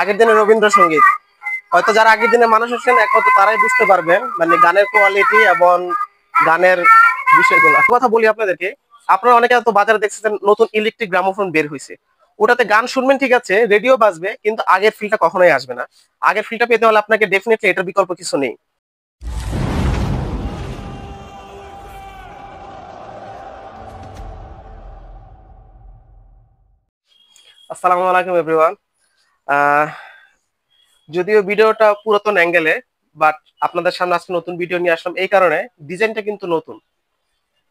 আগের দিনের রবীন্দ্রসঙ্গীত হয়তো যারা আগের দিনের মানুষ আছেন একমাত্র তারাই বুঝতে পারবেন, মানে গানের কোয়ালিটি এবং গানের বিষয়গুলো। কথা বলি আপনাদেরকে, আপনারা অনেকে তো বাজারে দেখছেন নতুন ইলেকট্রিক গ্রামোফোন বের হয়েছে, ওটাতে গান শুনবেন ঠিক আছে, রেডিও বাজবে, কিন্তু আগের ফিলটা কখনোই আসবে না। আগের ফিলটা পেতে হলে আপনাকে ডেফিনেটলি এটার বিকল্প কিছু নেই। আসসালামু আলাইকুম এভরিওয়ান। আহ যদিও ভিডিওটা পুরাতন অ্যাঙ্গেলে, বাট আপনাদের সামনে আজকে নতুন ভিডিও নিয়ে আসলাম এই কারণে, ডিজাইনটা কিন্তু নতুন।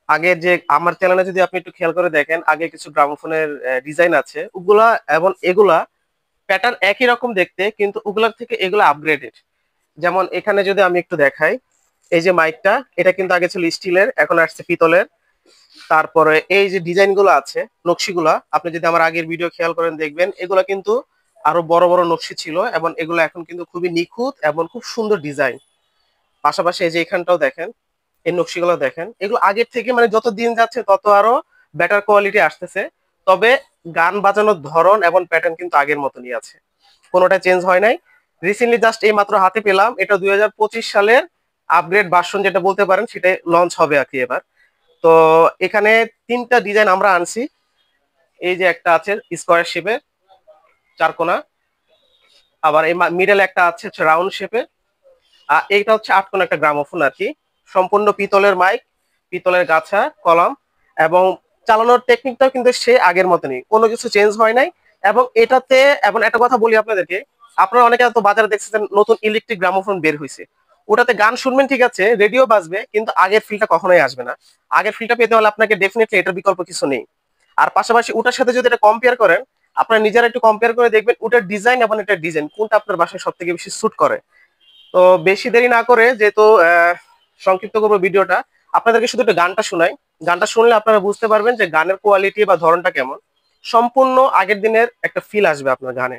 আগে যে আমার চ্যানেলে যদি আপনি একটু খেয়াল করে দেখেন, আগে কিছু গ্রামোফোনের ডিজাইন আছে ওগুলা, এবং এগুলা প্যাটার্ন একই রকম দেখতে, কিন্তু ওগুলার থেকে এগুলো আপগ্রেডেড। যেমন এখানে যদি আমি একটু দেখাই, এই যে মাইকটা, এটা কিন্তু আগে ছিল স্টিলের, এখন আসছে পিতলের। তারপরে এই যে ডিজাইন গুলো আছে, নকশিগুলা, আপনি যদি আমার আগের ভিডিও খেয়াল করেন দেখবেন এগুলা কিন্তু আরো বড় বড় নকশি ছিল, এবং এগুলো এখন কিন্তু খুবই নিখুঁত এবং খুব সুন্দর ডিজাইন। পাশাপাশি এই যে এখানটাও দেখেন, এই নকশিগুলো দেখেন, এগুলো আগের থেকে মানে যত দিন যাচ্ছে তত আরো বেটার কোয়ালিটি আসতেছে। তবে গান বাজানোর ধরন এবং প্যাটার্ন কিন্তু আগের মতনই আছে, কোনোটা চেঞ্জ হয় নাই। রিসেন্টলি জাস্ট এই মাত্র হাতে পেলাম, এটা 2025 সালের আপগ্রেড ভার্সন যেটা বলতে পারেন, সেটাই লঞ্চ হবে আর কি এবার। তো এখানে তিনটা ডিজাইন আমরা আনছি। এই যে একটা আছে স্কোয়ার শেপের চারকোনা, আবার এই মিডল একটা আছে রাউন্ড শেপের, আর এইটা হচ্ছে আটকোনা একটা গ্রামোফোন আর কি। সম্পূর্ণ পিতলের মাইক, পিতলের গাছা কলম, এবং চালানোর টেকনিকটাও কিন্তু সে আগের মতনই, কোনো কিছু চেঞ্জ হয় নাই। এবং এটাতে, এবং একটা কথা বলি আপনাদেরকে, আপনারা অনেকে তো বাজারে দেখছেন নতুন ইলেকট্রিক গ্রামোফোন বের হয়েছে, ওটাতে গান শুনবেন ঠিক আছে, রেডিও বাজবে, কিন্তু আগের ফিলটা কখনোই আসবে না। আগের ফিলটা পেতে হলে আপনাকে ডেফিনেটলি এটার বিকল্প কিছু নেই। আর পাশাপাশি ওটার সাথে যদি এটা কম্পেয়ার করেন, আপনারা নিজেরা একটু কম্পেয়ার করে দেখবেন ওটার ডিজাইন এবং এটার ডিজাইন কোনটা আপনার বাসায় সব থেকে বেশি স্যুট করে। তো বেশি দেরি না করে, যেহেতু সংক্ষিপ্ত করবো ভিডিওটা, আপনাদেরকে শুধু একটু গানটা শোনাই। গানটা শুনলে আপনারা বুঝতে পারবেন যে গানের কোয়ালিটি বা ধরনটা কেমন। সম্পূর্ণ আগের দিনের একটা ফিল আসবে আপনার গানে।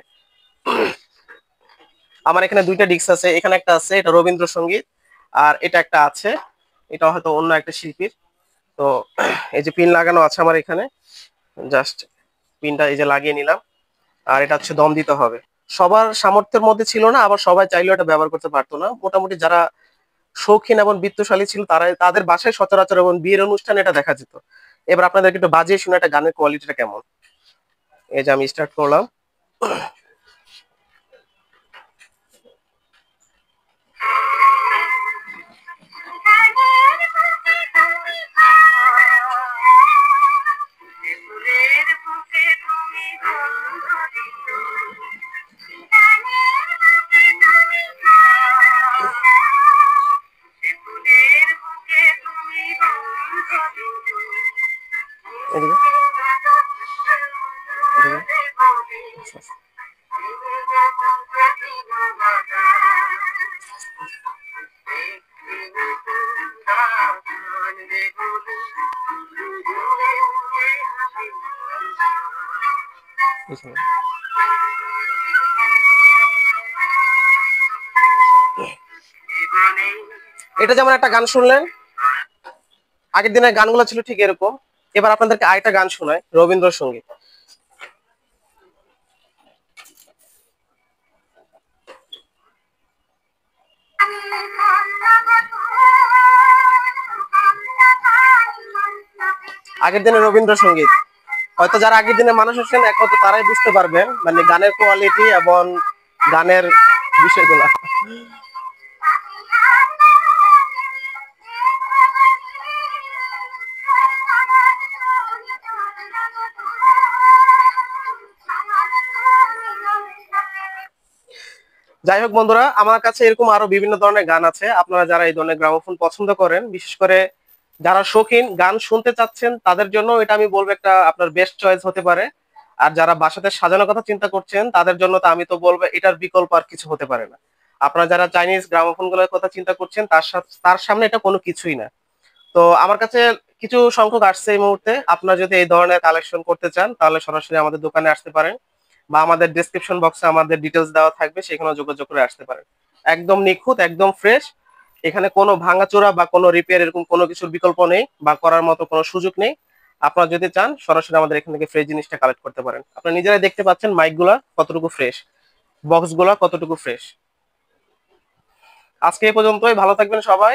আমার এখানে দুইটা ডিস্ক আছে, এখানে একটা আছে, এটা রবীন্দ্রসঙ্গীত, আর এটা একটা আছে, এটা হয়তো অন্য একটা শিল্পীর। তো এই যে পিন লাগানো আছে আমার এখানে, জাস্ট পিনটা এই যে লাগিয়ে নিলাম। আর এটা হচ্ছে দম দিতে হবে, সবার সামর্থ্যের মধ্যে ছিল না, আবার সবাই চাইলেও এটা ব্যবহার করতে পারতো না। মোটামুটি যারা শৌখিন এবং বিত্তশালী ছিল তারা, তাদের বাসায় সচরাচর এবং বিয়ের অনুষ্ঠানে এটা দেখা যেত। এবার আপনাদেরকে একটু বাজিয়ে শুনে একটা গানের কোয়ালিটিটা কেমন। এই যে আমি স্টার্ট করলাম। এদিকে, এদিকে। পিছনে। এটা যেমন একটা গান শুনলেন, আগের দিনের গানগুলো ছিল ঠিক এরকম। এবার আপনাদেরকে আরেকটা গান শোনায়, রবীন্দ্রসঙ্গীত। আগের দিনের রবীন্দ্রসঙ্গীত হয়তো যারা আগের দিনের মানুষ আছেন একমাত্র তারাই বুঝতে পারবেন, মানে গানের কোয়ালিটি এবং গানের বিষয়গুলো। যাই হোক বন্ধুরা, আমার কাছে এরকম আরো বিভিন্ন ধরনের গান আছে। আপনারা যারা এই ধরনের গ্রামোফোন পছন্দ করেন, বিশেষ করে যারা শৌখিন গান শুনতে চাচ্ছেন, তাদের জন্য এটা আমি বলবো একটা আপনার বেস্ট চয়েস হতে পারে। আর যারা বাসাতে সাজানোর কথা চিন্তা করছেন, তাদের জন্য তো আমি তো বলবো এটার বিকল্প আর কিছু হতে পারে না। আপনারা যারা চাইনিজ গ্রামোফোন গুলোর কথা চিন্তা করছেন, তার সামনে এটা কোনো কিছুই না। তো আমার কাছে কিছু সংখ্যক আসছে এই মুহূর্তে। আপনারা যদি এই ধরনের কালেকশন করতে চান, তাহলে সরাসরি আমাদের দোকানে আসতে পারেন, বা আমাদের ডেসক্রিপশন বক্সে আমাদের ডিটেলস দেওয়া থাকবে, সেখানেও যোগাযোগ করে আসতে পারেন। একদম নিখুঁত, একদম ফ্রেশ। এখানে কোনো ভাঙাচোরা বা কোনো রিপেয়ার এরকম কোনো কিছুর বিকল্প নেই, বা করার মতো কোনো সুযোগ নেই। আপনারা যদি চান সরাসরি আমাদের এখান থেকে ফ্রেশ জিনিসটা কালেক্ট করতে পারেন। আপনারা নিজেরাই দেখতে পাচ্ছেন মাইকগুলা কতটুকু ফ্রেশ। বক্সগুলো কতটুকু ফ্রেশ। আজকে এই পর্যন্তই, ভালো থাকবেন সবাই।